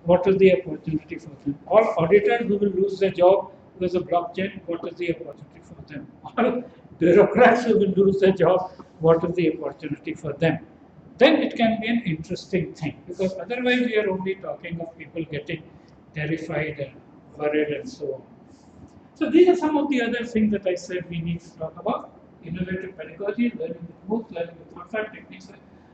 what is the opportunity for them? All auditors who will lose their job because of blockchain, what is the opportunity for them? All bureaucrats who will lose their job, what is the opportunity for them? Then it can be an interesting thing, because otherwise we are only talking of people getting terrified and worried and so on. So these are some of the other things that I said we need to talk about. Innovative pedagogy, learning with MOOC, learning with concept techniques.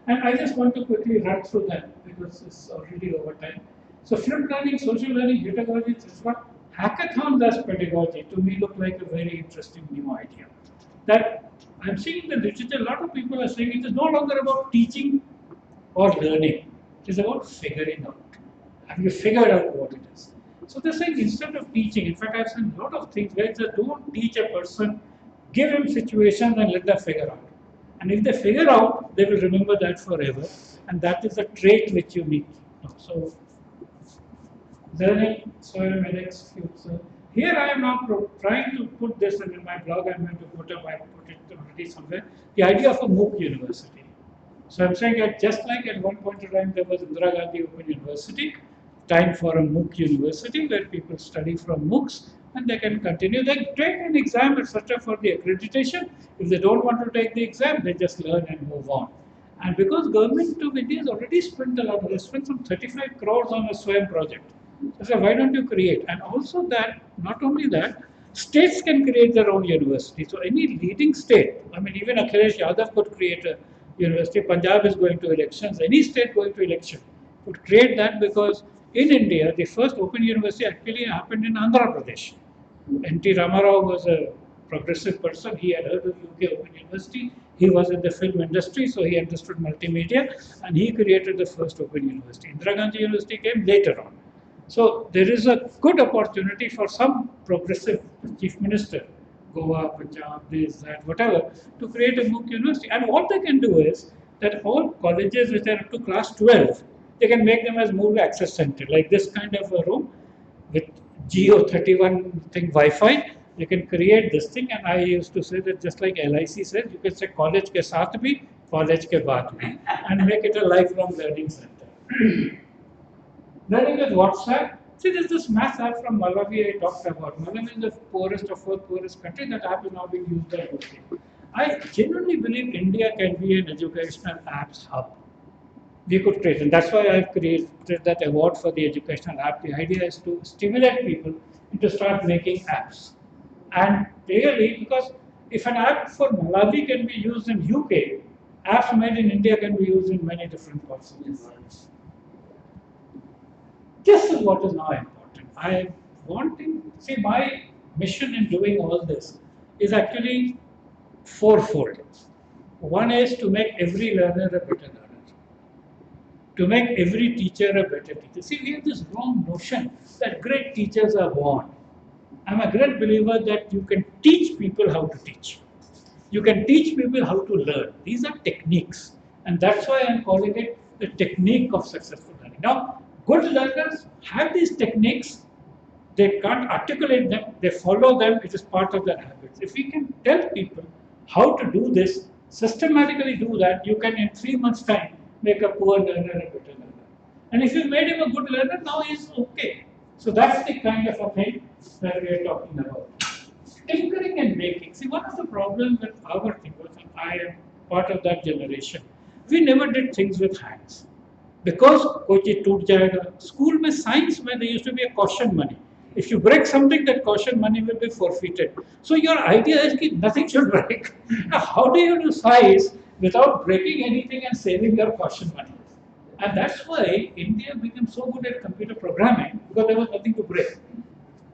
And I just want to quickly run through them because it's already over time. So flipped learning, social learning, pedagogy, it's what hackathons as pedagogy to me look like a very interesting new idea. That I'm seeing in the literature, a lot of people are saying it is no longer about teaching or learning. It is about figuring out. Have you figured out what it is? So they're saying instead of teaching, in fact, I've seen a lot of things where they don't teach a person, give him situations and let them figure out. And if they figure out, they will remember that forever. And that is a trait which you need to know. So learning, soil medics, future. Here I am now trying to put this in my blog. I'm going to put up, I put it already somewhere, the idea of a MOOC university. So I'm saying that just like at one point in time there was Indira Gandhi Open University, time for a MOOC university where people study from MOOCs and they can continue. They take an exam, etc. for the accreditation. If they don't want to take the exam, they just learn and move on. And because government of India has already spent a lot, they spent some 35 crores on a SWAYAM project. So why don't you create? And also that, not only that, states can create their own university. So any leading state, I mean even Akhilesh Yadav could create a university. Punjab is going to elections. Any state going to election could create that, because in India, the first open university actually happened in Andhra Pradesh. N.T. Ramarao was a progressive person. He had heard of UK Open University. He was in the film industry, so he understood multimedia, and he created the first Open University. Indira Gandhi University came later on. So there is a good opportunity for some progressive chief minister, Goa, Punjab, this, that, whatever, to create a MOOC university. And what they can do is that all colleges which are up to class 12, they can make them as MOOC access center, like this kind of a room with Geo 31 thing Wi-Fi. You can create this thing, and I used to say that just like LIC says, you can say college ke saath bhi, college ke baad bhi, and make it a lifelong learning center. Learning with WhatsApp. See, there's this math app from Malawi I talked about. Malawi is the poorest of fourth poorest country. That app is now being used by everything. I genuinely believe India can be an educational apps hub. We could create, and that's why I've created that award for the educational app. The idea is to stimulate people to start making apps. And really, because if an app for Malawi can be used in UK, apps made in India can be used in many different parts of the world. This is what is now important. I am wanting, see, my mission in doing all this is actually fourfold. One is to make every learner a better learner, to make every teacher a better teacher. See, we have this wrong notion that great teachers are born. I'm a great believer that you can teach people how to teach. You can teach people how to learn. These are techniques. And that's why I'm calling it the technique of successful learning. Now, good learners have these techniques. They can't articulate them. They follow them. It is part of their habits. If we can tell people how to do this, systematically do that, you can in 3 months' time make a poor learner a better learner. And if you made him a good learner, now he's okay. So that's the kind of a thing that we are talking about. Tinkering and making. See, one of the problems with our thing was, and I am part of that generation, we never did things with hands. Because कोई चीज टूट जाएगा. School में science में there used to be a caution money. If you break something, that caution money will be forfeited. So your idea is that nothing should break. Now, how do you do science without breaking anything and saving your caution money? And that's why India became so good at computer programming, because there was nothing to break.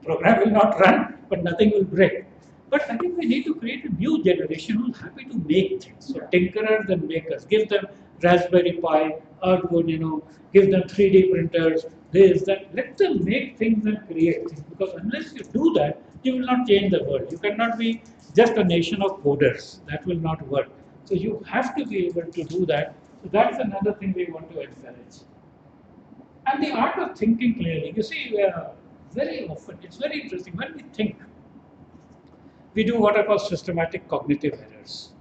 Program will not run, but nothing will break. But I think we need to create a new generation who's happy to make things. So tinkerers and makers, give them Raspberry Pi, Arduino, give them 3D printers, this, that. Let them make things and create things. Because unless you do that, you will not change the world. You cannot be just a nation of coders. That will not work. So you have to be able to do that. So that's another thing we want to encourage. And the art of thinking clearly. You see, very often, it's very interesting. When we think, we do what are called systematic cognitive errors.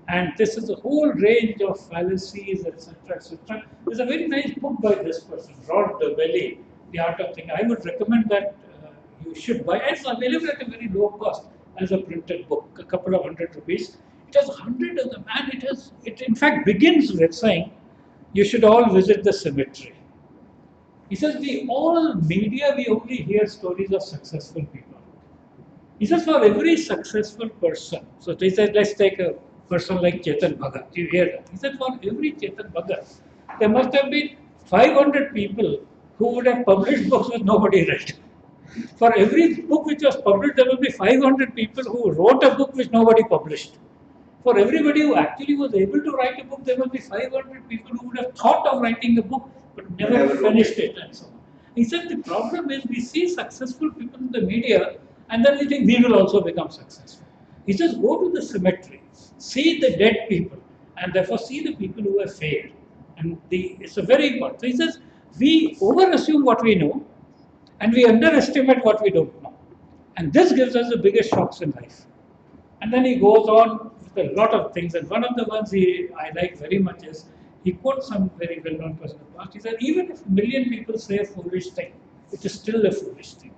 And this is a whole range of fallacies, etc., etc. There's a very nice book by this person, Rod Belly, The Art of Thinking. I would recommend that you should buy. It's available at a very low cost as a printed book, a couple of ₹100. It has hundreds of them, and it in fact begins with saying, you should all visit the cemetery. He says, we all media, we only hear stories of successful people. He says, for every successful person, so he said, let's take a person like Chetan Bhagat. You hear that? He said, for every Chetan Bhagat, there must have been 500 people who would have published books which nobody read. For every book which was published, there will be 500 people who wrote a book which nobody published. For everybody who actually was able to write a book, there will be 500 people who would have thought of writing a book but never finished it and so on. He said the problem is we see successful people in the media and then we think we will also become successful. He says go to the cemetery, see the dead people and therefore see the people who have failed. And it's a very important. So he says we over assume what we know and we underestimate what we don't know. And this gives us the biggest shocks in life. And then he goes on with a lot of things. And one of the ones I like very much is he quotes some very well-known person in the past. He said, even if a million people say a foolish thing, it is still a foolish thing.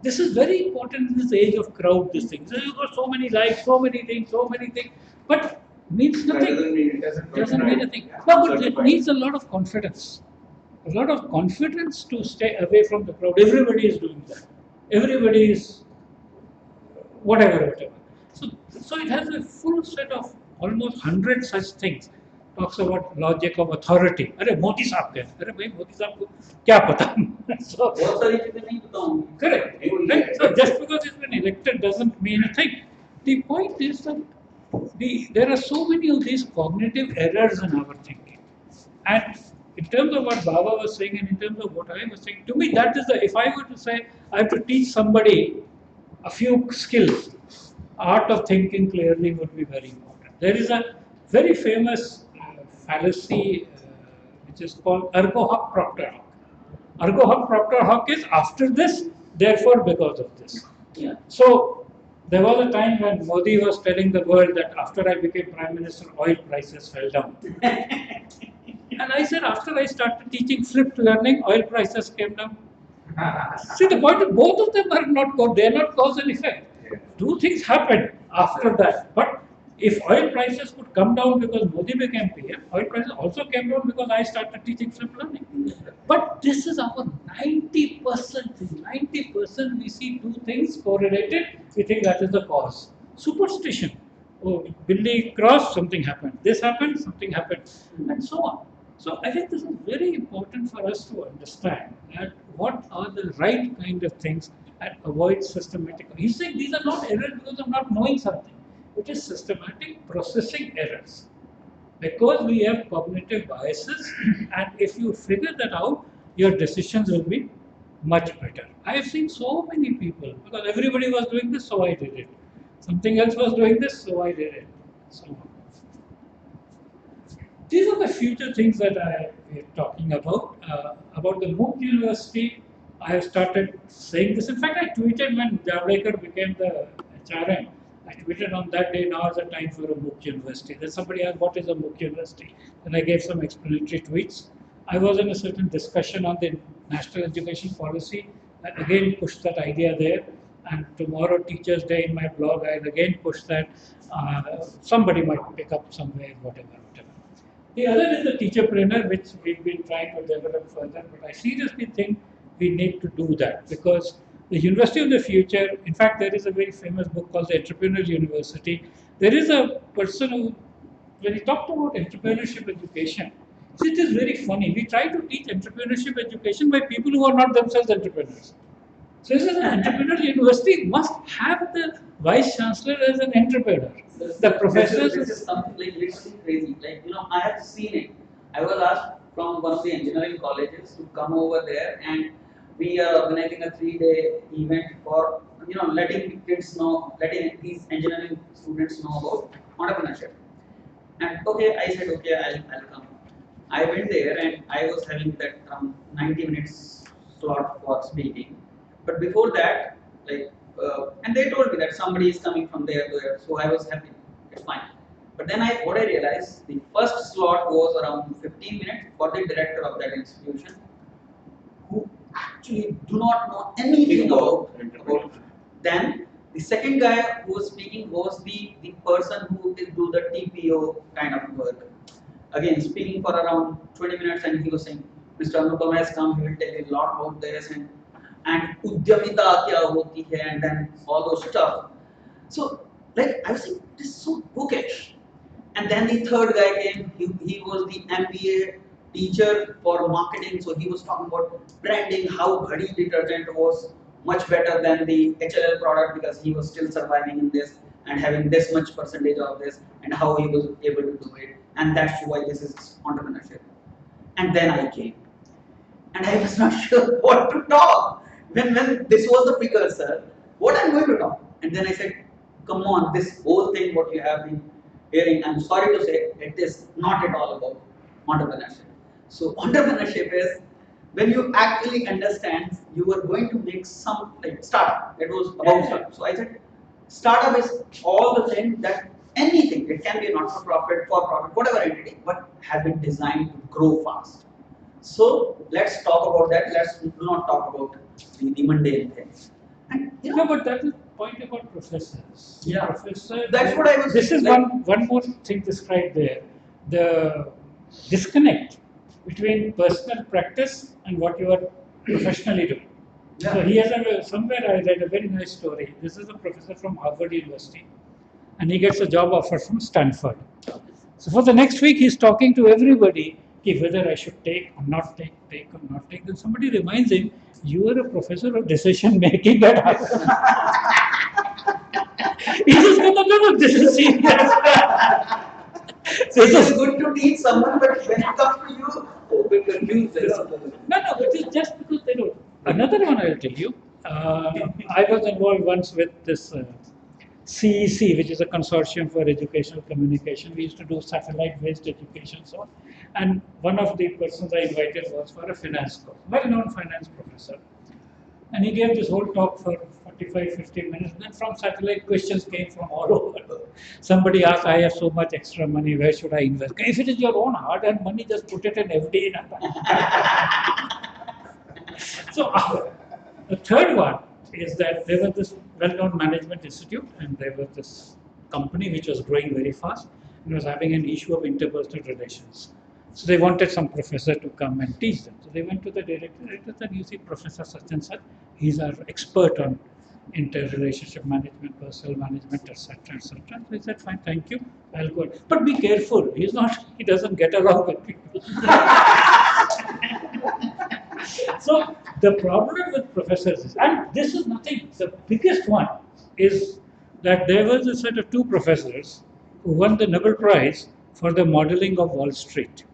This is very important in this age of crowd, this thing. So you've got so many likes, so many things, but means nothing. Doesn't mean anything. No, but it needs a lot of confidence. A lot of confidence to stay away from the crowd. Everybody is doing that. Everybody is whatever. So it has a full set of almost 100 such things. Talks about logic of authority. अरे मोदी साहब के, अरे भाई मोदी साहब को क्या पता? So बहुत सारी चीजें नहीं पता होंगी. Correct. Right? So just because he's been elected doesn't mean a thing. The point is that there are so many of these cognitive errors in our thinking. And in terms of what Baba was saying and in terms of what I was saying, to me that is if I were to say I have to teach somebody a few skills, art of thinking clearly would be very important. There is a very famous fallacy which is called ergo hoc propter hoc. Ergo hoc propter hoc is after this, therefore because of this. Yeah. So there was a time when Modi was telling the world that after I became Prime Minister, oil prices fell down. And I said, after I started teaching flipped learning, oil prices came down. See, the point is, both of them are not they are not cause and effect. Two things happened after that. But if oil prices could come down because Modi became PM, oil prices also came down because I started teaching flipped learning. But this is our 90% thing. 90% we see two things correlated, we think that is the cause. Superstition. Oh, Billy crossed, something happened. This happened, something happened, and so on. So I think this is very important for us to understand that what are the right kind of things and avoid systematic. He's saying these are not errors because of not knowing something. It is systematic processing errors. Because we have cognitive biases, and if you figure that out, your decisions will be much better. I have seen so many people, because everybody was doing this, so I did it. Something else was doing this, so I did it. So on. These are the future things that I am talking about. About the MOOC University, I have started saying this. In fact, I tweeted when Javadekar became the HRM. I tweeted on that day, now is the time for a MOOC University. Then somebody asked, what is a MOOC University? And I gave some explanatory tweets. I was in a certain discussion on the National Education Policy. I again pushed that idea there. And tomorrow, Teachers' Day, in my blog, I'll again push that. Somebody might pick up somewhere, whatever. The other is the teacherpreneur, which we've been trying to develop further, but I seriously think we need to do that because the University of the Future, in fact, there is a very famous book called The Entrepreneurial University. There is a person who, when he talked about entrepreneurship education, it is very funny. We try to teach entrepreneurship education by people who are not themselves entrepreneurs. So this is an entrepreneurial university must have the vice chancellor as an entrepreneur. The professors. This is something like literally crazy. Like I have seen it. I was asked from one of the engineering colleges to come over there, and we are organizing a 3-day event for letting kids know, letting these engineering students know about entrepreneurship. And okay, I said okay, I'll come. I went there and I was having that 90 minutes slot for speaking. But before that, and they told me that somebody is coming from there to there, so I was happy. It's fine. But then what I realized, the first slot was around 15 minutes for the director of that institution, who actually do not know anything about. Then the second guy who was speaking was the person who will do the TPO kind of work. Again, speaking for around 20 minutes, and he was saying, Mr. Anupam has come, he will tell you a lot about this and Udyamita kya hoti hai, and then all those stuff. So, like, I was saying, this is so bookish. And then the third guy came, he was the MBA teacher for marketing, so he was talking about branding, how Ghadi detergent was much better than the HLL product because he was still surviving in this and having this much percentage of this, and how he was able to do it. And that's why this is entrepreneurship. And then I came. And I was not sure what to talk. When this was the precursor, what I'm going to talk. And then I said, come on, this whole thing what you have been hearing, I'm sorry to say, it is not at all about entrepreneurship. So entrepreneurship is when you actually understand you are going to make some like startup. It was about startup. So I said, startup is all the things that anything, it can be a not-for-profit, for-profit, whatever entity, but has been designed to grow fast. So let's talk about that. Let's not talk about the mundane things. And No, but that is the point about professors. Yeah. Professor. That's what I was. This is like, one more thing described there. The disconnect between personal practice and what you are professionally doing. Yeah. So he has somewhere I read a very nice story. This is a professor from Harvard University, and he gets a job offer from Stanford. So for the next week, he's talking to everybody whether I should take or not take or not take. Then somebody reminds him, you are a professor of decision making at Harvard. He just goes, no, this is serious. So it's good to teach someone, but when it comes to you, we confuse this. No, it is just because they don't. Another one I'll tell you. I was involved once with this CEC, which is a consortium for educational communication. We used to do satellite-based education, so on. And one of the persons I invited was for a finance course, well-known finance professor. And he gave this whole talk for 45, 50 minutes. And then from satellite, questions came from all over. Somebody asked, I have so much extra money, where should I invest? If it is your own hard-earned money, just put it in FD. So the third one is that there was this well-known management institute, and there was this company which was growing very fast and was having an issue of interpersonal relations. So they wanted some professor to come and teach them. So they went to the director and said, you see, Professor such and such, he's our expert on interrelationship management, personal management, etc., etc. So he said, fine, thank you, I'll go. But be careful, he doesn't get along with people. So the problem with professors is, and this is nothing, the biggest one is that there was a set of two professors who won the Nobel Prize for the modeling of Wall Street.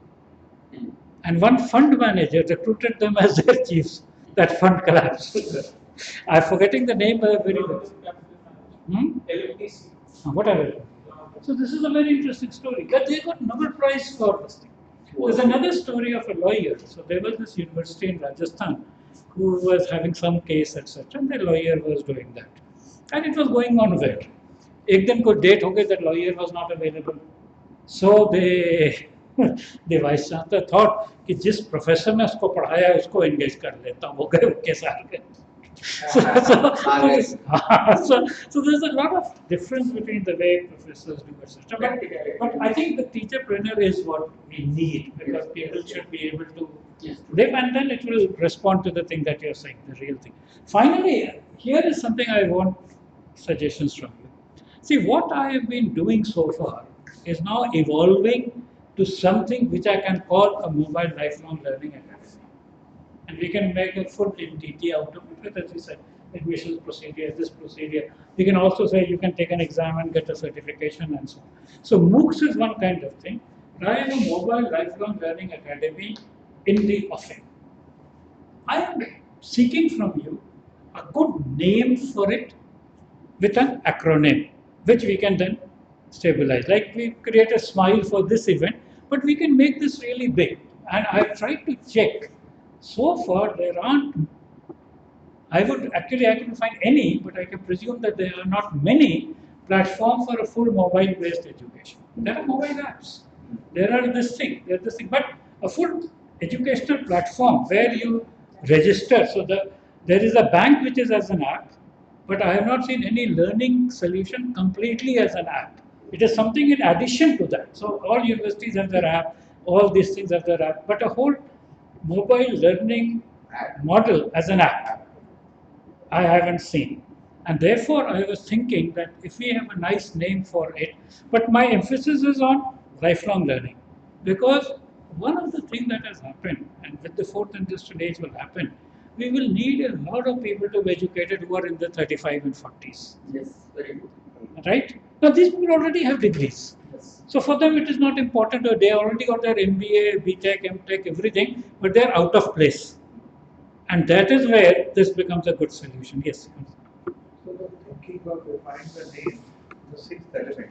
And one fund manager recruited them as their chiefs. That fund collapsed. I'm forgetting the name very well. Whatever. So this is a very interesting story. But they got Nobel Prize for this thing. There's another story of a lawyer. So there was this university in Rajasthan who was having some case, etc. And the lawyer was doing that. And it was going on well. एक दिन को date हो गई, that lawyer was not available. So the vice chancellor thought कि जिस professor ने उसको पढ़ाया है उसको engage कर लेता हूँ, वो गए उनके साथ गए. So there's a lot of difference between the way professors do etc. But I think the teacherpreneur is what we need, because people should be able to live, and then it will respond to the thing that you're saying, the real thing. Finally, here is something I want suggestions from you. See, what I have been doing so far is now evolving to something which I can call a mobile lifelong learning academy. And we can make a full entity out of it, as you said, admissions procedure, this procedure. We can also say you can take an exam and get a certification and so on. So MOOCs is one kind of thing. I am a mobile lifelong learning academy in the offing. I am seeking from you a good name for it with an acronym, which we can then stabilize. Like we create a smile for this event, but we can make this really big. And I've tried to check. So far, there aren't, I couldn't find any, but I can presume that there are not many platform for a full mobile-based education. There are mobile apps. There are this thing, but a full educational platform where you register. So there is a bank which is as an app, but I have not seen any learning solution completely as an app. It is something in addition to that. So all universities have their app, all these things have their app, but a whole mobile learning model as an app, I haven't seen. And therefore, I was thinking that if we have a nice name for it, but my emphasis is on lifelong learning. Because one of the things that has happened, and with the fourth industrial age will happen, we will need a lot of people to be educated who are in the 35 and 40s. Yes, very good. Right? Now, these people already have degrees. Yes. So for them, it is not important. They already got their MBA, BTech, MTech, everything, but they are out of place. And that is where this becomes a good solution. Yes. So the thinking of defining the name, the sixth element,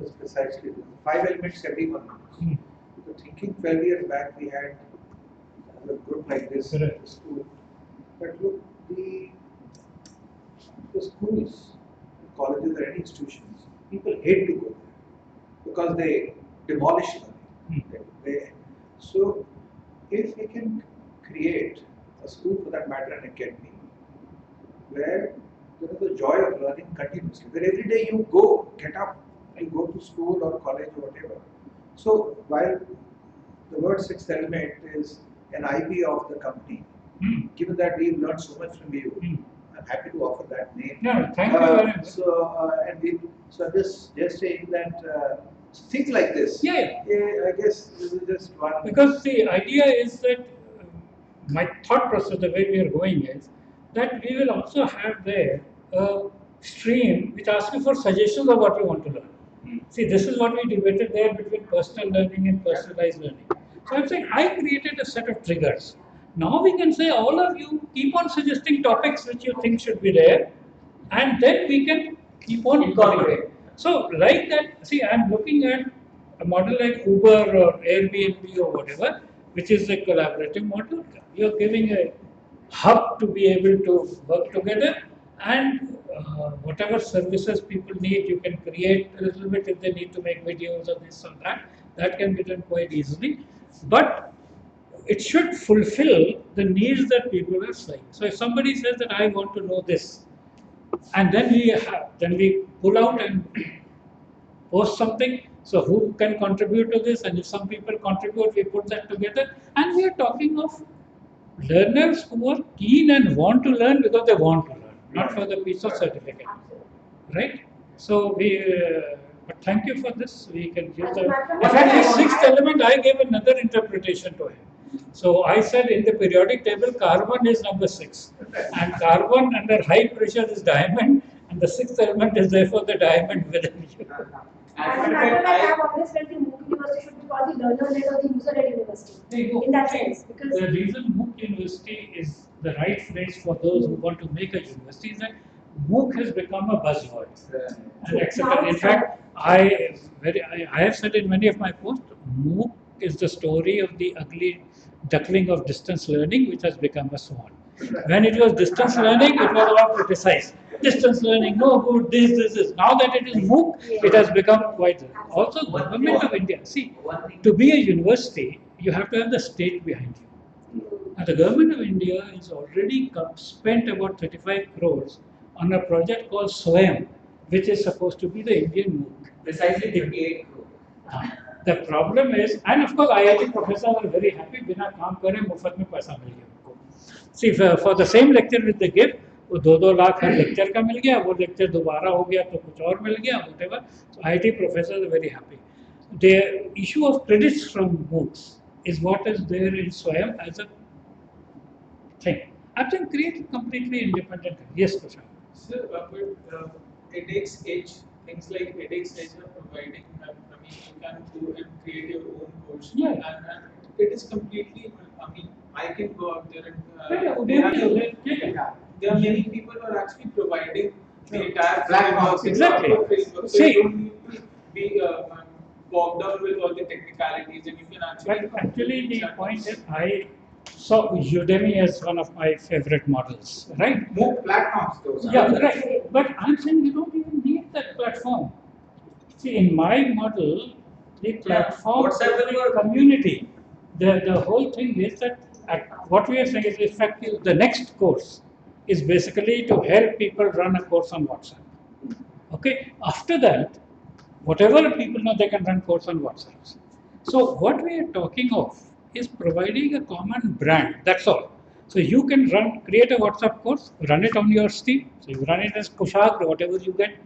is precisely this. Five elements everyone knows. The thinking 12 years back we had a group like this in the school. But look, the schools, the colleges or any institutions, people hate to go there because they demolish learning. So if we can create a school for that matter, an academy, where the joy of learning continuously, where every day you go, get up, you go to school or college or whatever. So while the word sixth element is an IP of the company, given that we've learned so much from you, I'm happy to offer that name. No, thank you very much. So just saying that things like this. Yeah. I guess this is just one. Because the idea is that my thought process, the way we are going is that we will also have there a stream which asks you for suggestions of what you want to learn. See, this is what we debated there between personal learning and personalized learning. So I'm saying I created a set of triggers. Now we can say all of you keep on suggesting topics which you think should be there, and then we can keep on Incorporate. So like that, see, I'm looking at a model like Uber or Airbnb or whatever, which is a collaborative model. You're giving a hub to be able to work together, and whatever services people need, you can create a little bit if they need to make videos or this or that. That can be done quite easily. But it should fulfill the needs that people are saying. So if somebody says that I want to know this, and then we pull out and post something. So who can contribute to this? And if some people contribute, we put that together. And we are talking of learners who are keen and want to learn because they want to learn, not for the piece of certificate, right? So but thank you for this. We can use that. In fact, the sixth element, I gave another interpretation to him. So I said in the periodic table, carbon is number 6, and carbon under high pressure is diamond, and the sixth element is therefore the diamond within you. As a matter of fact, I have always felt the MOOC university should be called the learner-led or the user-led university. In that sense, because the reason MOOC university is the right phrase for those who want to make a university is that MOOC has become a buzzword. And accepted. In fact, I have said in many of my posts, MOOC is the story of the ugly duckling of distance learning, which has become a swan. When it was distance learning, it was all criticized. Distance learning, no good, this. Now that it is MOOC, it has become quite. Also, government of India. See, to be a university, you have to have the state behind you. And the government of India has already spent about 35 crores on a project called SWAYAM, which is supposed to be the Indian MOOC. Precisely 28 crore. The problem is, and of course, IIT professors are very happy. बिना काम करे मुफ्त में पैसा मिल गया उनको. See, for the same lecture with the gift, वो 2-2 लाख हर lecture का मिल गया. वो lecture दोबारा हो गया तो कुछ और मिल गया. Whatever. So IIT professors are very happy. The issue of credits from MOOCs is what is there in SWAYAM as a thing. I think create completely independent. Yes, Prashant. Sir, but edX Edge, things like edX Edge are providing, I mean, you can go and create your own course. Yeah. And it is completely, I mean, I can go out there and there are many people who are actually providing the entire Platforms, framework exactly. of Facebook. So See. you don't need to be bogged down with all the technicalities, and you can actually. But actually, the point is, I saw Udemy as one of my favorite models, right? MOOC platforms, those are. Yeah, right. But I'm saying you don't even need that platform. See, in my model, the platform is WhatsApp will the work. community. The whole thing is that what we are saying is effective. The next course is basically to help people run a course on WhatsApp. Okay. After that, whatever people know, they can run course on WhatsApp. So what we are talking of is providing a common brand. That's all. So you can create a WhatsApp course, run it on your Steam. So you run it as Kushag or whatever you get.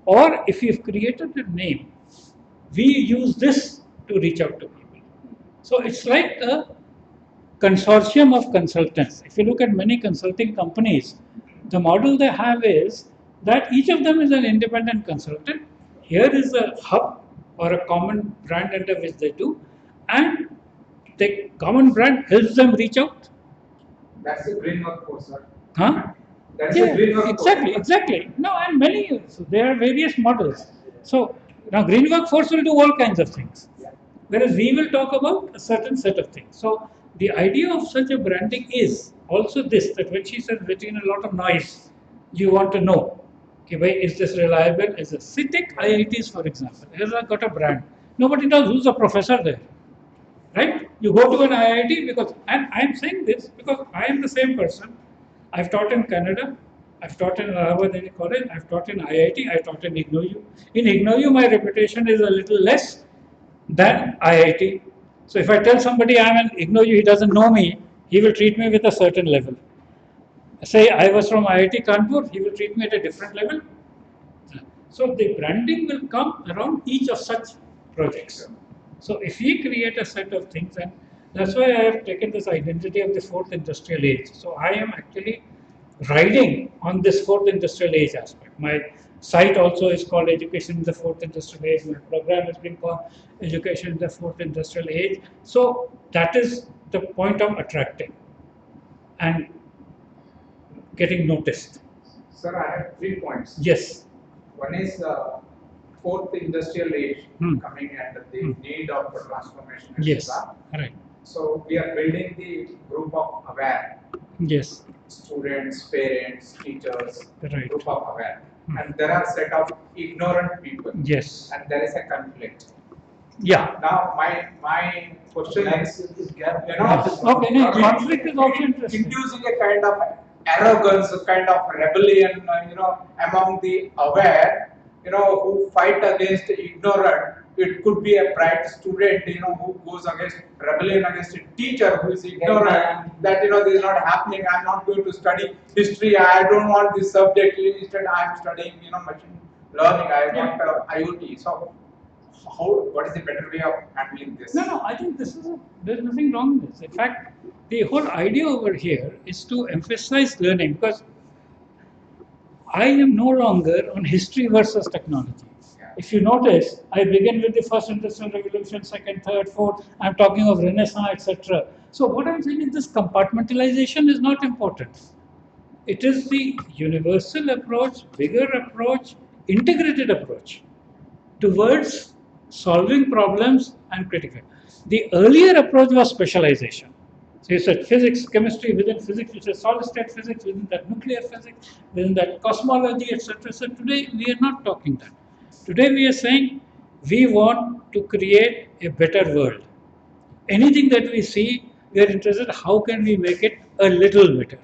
Or if you've created a name, we use this to reach out to people. So it's like a consortium of consultants. If you look at many consulting companies, the model they have is that each of them is an independent consultant. Here is a hub or a common brand under which they do, and the common brand helps them reach out. That's a green workforce, sir. Huh? That's Yeah, a green workforce. exactly. No, and many, so there are various models. So now green workforce will do all kinds of things, whereas we will talk about a certain set of things. So the idea of such a branding is also this, that when she says between a lot of noise, you want to know, okay, why is this reliable? Is this? See, take IITs for example. Has got a brand. Nobody knows who's the professor there, right? You go to an IIT because, and I'm saying this because I am the same person. I've taught in Canada, I've taught in Allahabad College, I've taught in IIT, I taught in IGNOU. In IGNOU, my reputation is a little less than IIT. So if I tell somebody I'm an IGNOU, he doesn't know me, he will treat me with a certain level. Say I was from IIT Kanpur, he will treat me at a different level. So the branding will come around each of such projects. So if we create a set of things, and that's why I have taken this identity of the fourth industrial age. So I am actually riding on this fourth industrial age aspect. My site also is called Education in the Fourth Industrial Age. My program has been called Education in the Fourth Industrial Age. So that is the point of attracting and getting noticed. Sir, I have 3 points. Yes. One is fourth industrial age coming and the need of transformation. Yes. etc. Right. So we are building the group of aware Yes. students, parents, teachers, Right. group of aware. And there are set of ignorant people. Yes. And there is a conflict. Yeah. Now my question is, gap. Okay, no, conflict is also interesting. inducing a kind of arrogance, a kind of rebellion, among the aware, who fight against ignorant. It could be a bright student, who goes against rebellion against a teacher who is ignorant. That this is not happening. I'm not going to study history. I don't want this subject. Instead, I'm studying, machine learning. I want IoT. So, what is the better way of handling this? No, I think there's nothing wrong with this. In fact, the whole idea over here is to emphasize learning, because I am no longer on history versus technology. If you notice, I begin with the first industrial revolution, second, third, fourth. I'm talking of Renaissance, etc. So what I'm saying is this compartmentalization is not important. It is the universal approach, bigger approach, integrated approach towards solving problems and critical. The earlier approach was specialization. So you said physics, chemistry, within physics, you said solid state physics, within that nuclear physics, within that cosmology, etc. So today we are not talking that. Today we are saying we want to create a better world. Anything that we see, we are interested how can we make it a little better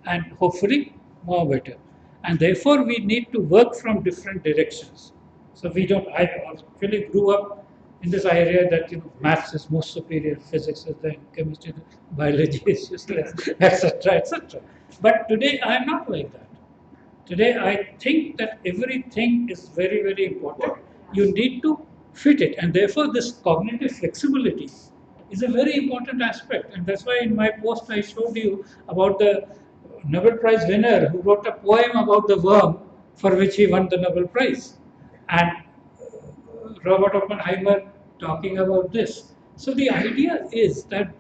and hopefully more better. And therefore we need to work from different directions. So I actually grew up in this area that maths is most superior, physics is then chemistry, biology is useless, etc. But today I am not like that. Today I think that everything is very, very important. You need to fit it, and therefore this cognitive flexibility is a very important aspect. And that's why in my post I showed you about the Nobel Prize winner who wrote a poem about the worm for which he won the Nobel Prize. And Robert Oppenheimer talking about this. So the idea is that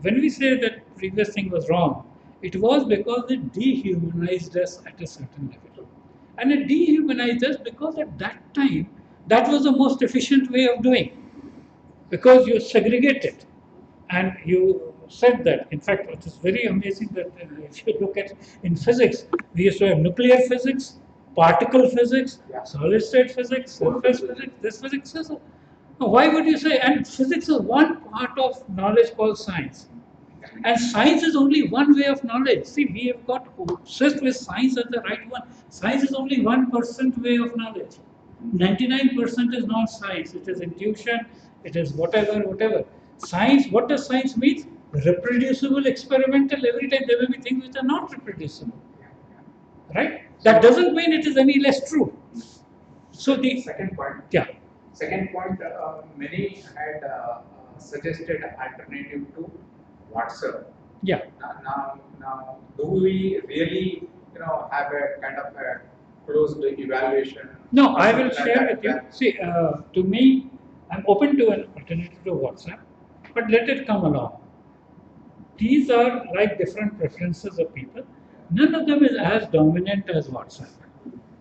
when we say that previous thing was wrong, it was because it dehumanized us at a certain level. And it dehumanized us because at that time, that was the most efficient way of doing. Because you segregated. And you said that, in fact, it is very amazing that if you look at in physics, we used to have nuclear physics particle physics, Yeah. solid state physics, surface physics, this physics. So, now why would you say? And physics is one part of knowledge called science. And science is only one way of knowledge. See, we have got obsessed with science as the right one. Science is only 1% way of knowledge. 99% is not science. It is intuition. It is whatever. Science. What does science mean? Reproducible, experimental. Every time there will be things which are not reproducible. Right? That doesn't mean it is any less true. So the second point. Yeah. Second point, many had suggested alternative to WhatsApp. Yeah. Now, do we really, have a kind of a closed evaluation? No, or I will something like share that? with you. See, to me, I'm open to an alternative to WhatsApp, but let it come along. These are like different preferences of people. None of them is as dominant as WhatsApp.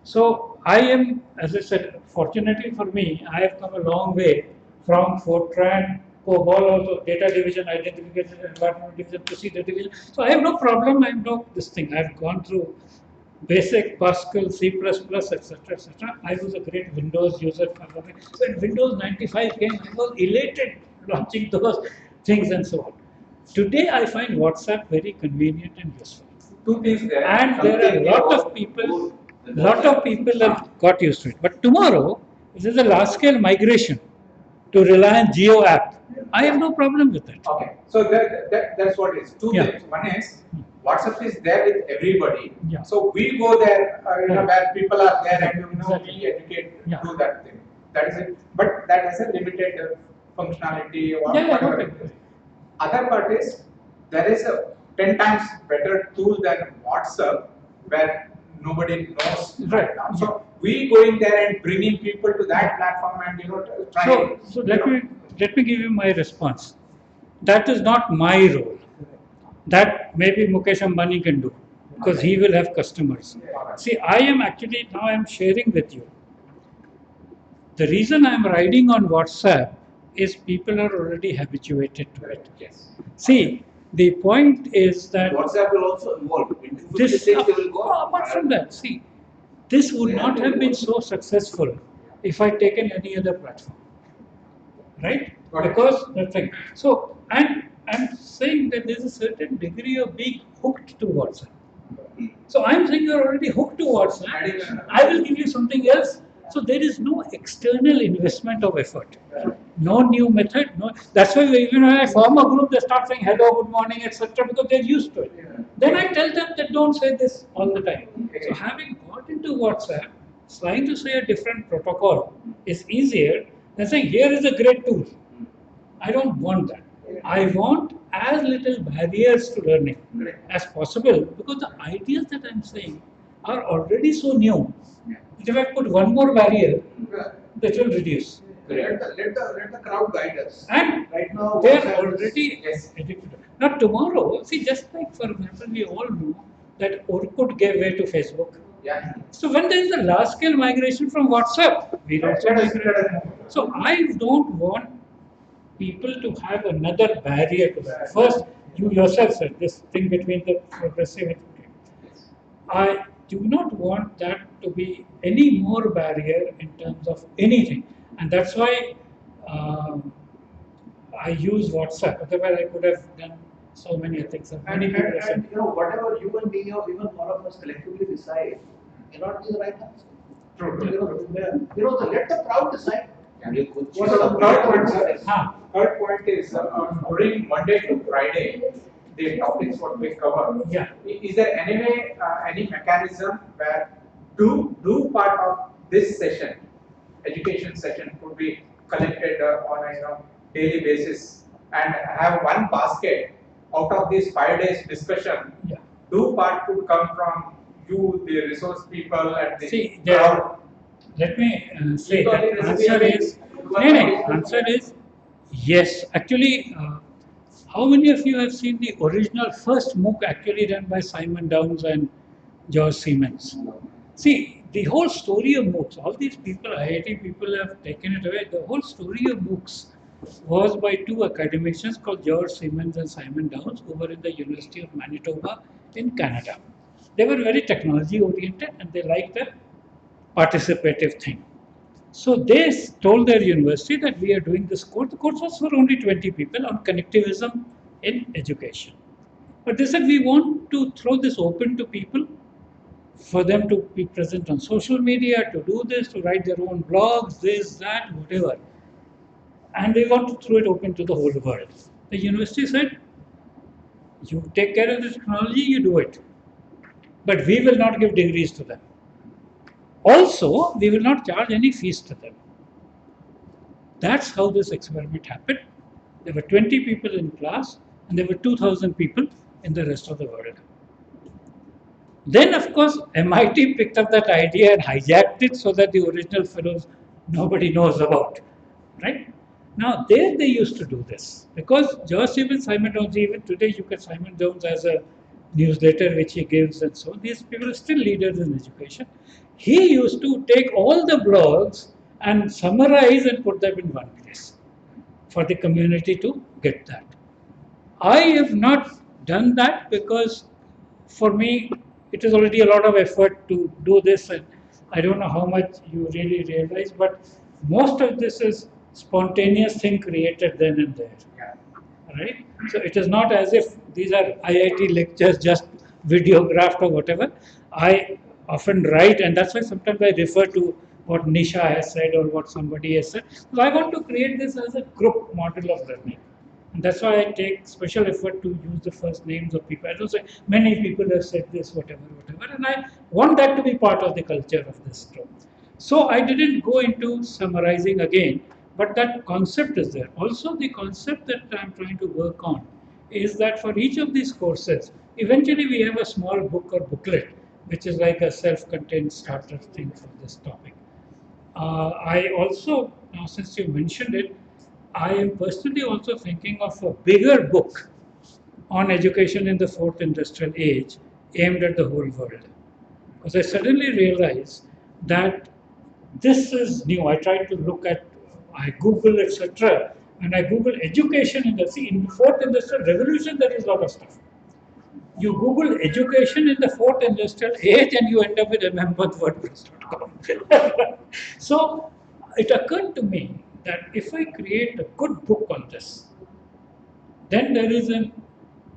So I am, as I said, fortunately for me, I have come a long way from Fortran, COBOL, also data division, identification, environment division, procedure division. So I have no problem. I have no this thing. I've gone through basic Pascal, C++, etc. I was a great Windows user. When Windows 95 came, I was elated launching those things and so on. Today, I find WhatsApp very convenient and useful. Two things there. And there are a lot of people have got used to it. But tomorrow, this is a large-scale migration to rely on Geo app. I have no problem with it. Okay, so that's what it is. Two Yeah. things. One is WhatsApp is there with everybody. Yeah. So we go there, Right. where people are there, and Exactly. we educate, Yeah. do that thing. That is it. But that has a limited functionality or Yeah, whatever okay. it is. Other part is there is a 10 times better tool than WhatsApp where nobody knows Right. now. So we going there and bringing people to that platform and trying. So let me give you my response. That is not my role. That maybe Mukesh Ambani can do because he will have customers. See, I am sharing with you. The reason I am riding on WhatsApp is people are already habituated to it. Yes. See, the point is that WhatsApp will also evolve. In 250 this states, they will go. apart from that, see, this would not have been so successful if I taken any other platform, right? Got it. Because the thing. So, and I'm saying that there's a certain degree of being hooked to WhatsApp. So I'm saying you're already hooked to WhatsApp. I will give you something else. So there is no external investment of effort. No new method. No. That's why even when I form a group, they start saying hello, good morning, etc. because they're used to it. Then I tell them that don't say this all the time. So having got into WhatsApp, trying to say a different protocol is easier than saying here is a great tool. I don't want that. I want as little barriers to learning as possible because the ideas that I'm saying are already so new. If I put one more barrier, that will reduce. Let the crowd guide us. And Right now, they are WhatsApp is- already addicted. Now tomorrow, see, just like for example, we all know that Orkut gave way to Facebook. Yeah. So when there is a large scale migration from WhatsApp, we also Let us- migrate. let us move. So I don't want people to have another barrier to that. First, you yourself said this thing between the progressive and I do not want that to be any more barrier in terms of anything, and that's why I use WhatsApp. Otherwise, I could have done so many things. Many people have said, whatever you and me or even all of us collectively decide cannot be the right answer. True. Let the crowd decide. What are the third point, Ah. Third point is during Monday to Friday, the topics what we cover. Yeah. Is there any way, any mechanism where do part of this session, education session, could be collected on a daily basis and have one basket out of these 5 days discussion? Yeah. Do part could come from you, the resource people, and the See, crowd. let me say that answer is yes. Actually, how many of you have seen the original first MOOC actually done by Simon Downes and George Siemens? See, the whole story of MOOCs, all these people, IIT people have taken it away. The whole story of MOOCs was by two academicians called George Siemens and Simon Downes, who were in the University of Manitoba in Canada. They were very technology oriented and they liked the participative thing. So they told their university that we are doing this course. The course was for only 20 people on connectivism in education. But they said we want to throw this open to people, for them to be present on social media, to do this, to write their own blogs, this, that, whatever. And we want to throw it open to the whole world. The university said, you take care of the technology, you do it. But we will not give degrees to them. Also, we will not charge any fees to them. That's how this experiment happened. There were 20 people in class and there were 2,000 people in the rest of the world. Then, of course, MIT picked up that idea and hijacked it so that the original fellows nobody knows about, right? Now, there they used to do this because George Simon Jones, even today, you can Simon Jones as a newsletter which he gives and so on. These people are still leaders in education. He used to take all the blogs and summarize and put them in one place for the community to get that. I have not done that because for me it is already a lot of effort to do this, and I don't know how much you really realize, but most of this is spontaneous thing created then and there. Right? So it is not as if these are IIT lectures just videographed or whatever. I often write, and that's why sometimes I refer to what Nisha has said or what somebody has said. So I want to create this as a group model of learning. And that's why I take special effort to use the first names of people. I don't say many people have said this, whatever, whatever, and I want that to be part of the culture of this group. So I didn't go into summarizing again, but that concept is there. Also, the concept that I'm trying to work on is that for each of these courses, eventually we have a small book or booklet, which is like a self-contained starter thing for this topic. I also, now since you mentioned it, I am personally also thinking of a bigger book on education in the fourth industrial age aimed at the whole world. Because I suddenly realized that this is new. I tried to look at, I Google, etc. And I Google education in the fourth industrial revolution, there is a lot of stuff. You Google education in the fourth industrial age and you end up with mmwordpress.com. So it occurred to me that if I create a good book on this, then there is a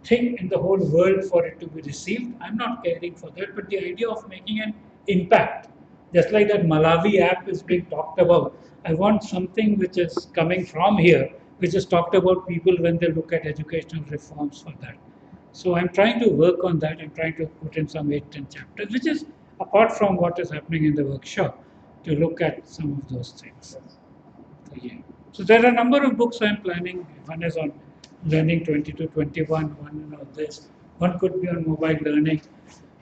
thing in the whole world for it to be received. I'm not caring for that, but the idea of making an impact, just like that Malawi app is being talked about, I want something which is coming from here, which is talked about people when they look at educational reforms for that. So I'm trying to work on that. I'm trying to put in some 8-10 chapters, which is apart from what is happening in the workshop, to look at some of those things. Yeah. So there are a number of books I'm planning. One is on learning 20 to 21, one on this, one could be on mobile learning.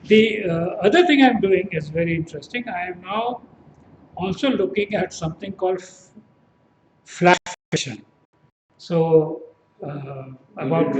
The other thing I'm doing is very interesting. I am now also looking at something called flash fiction. So about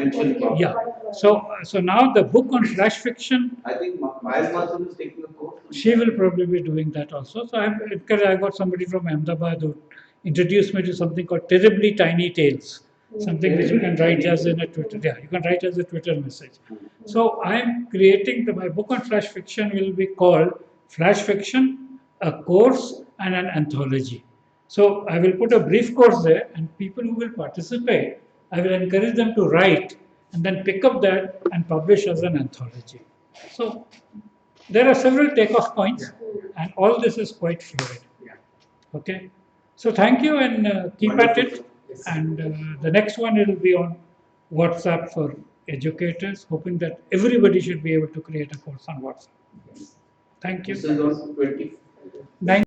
yeah. So now the book on flash fiction. I think Miles Master is taking a course. She will probably be doing that also. So I got somebody from Ahmedabad who introduced me to something called Terribly Tiny Tales, something which you can write as in a Twitter. Yeah, you can write as a Twitter message. So I'm creating my book on flash fiction will be called Flash Fiction, a course and an anthology. So I will put a brief course there, and people who will participate, I will encourage them to write and then pick up that and publish as an anthology. So there are several takeoff points, and all this is quite fluid. Okay, so thank you and keep at it. And the next one will be on WhatsApp for educators, hoping that everybody should be able to create a course on WhatsApp. Thank you. This is on 20.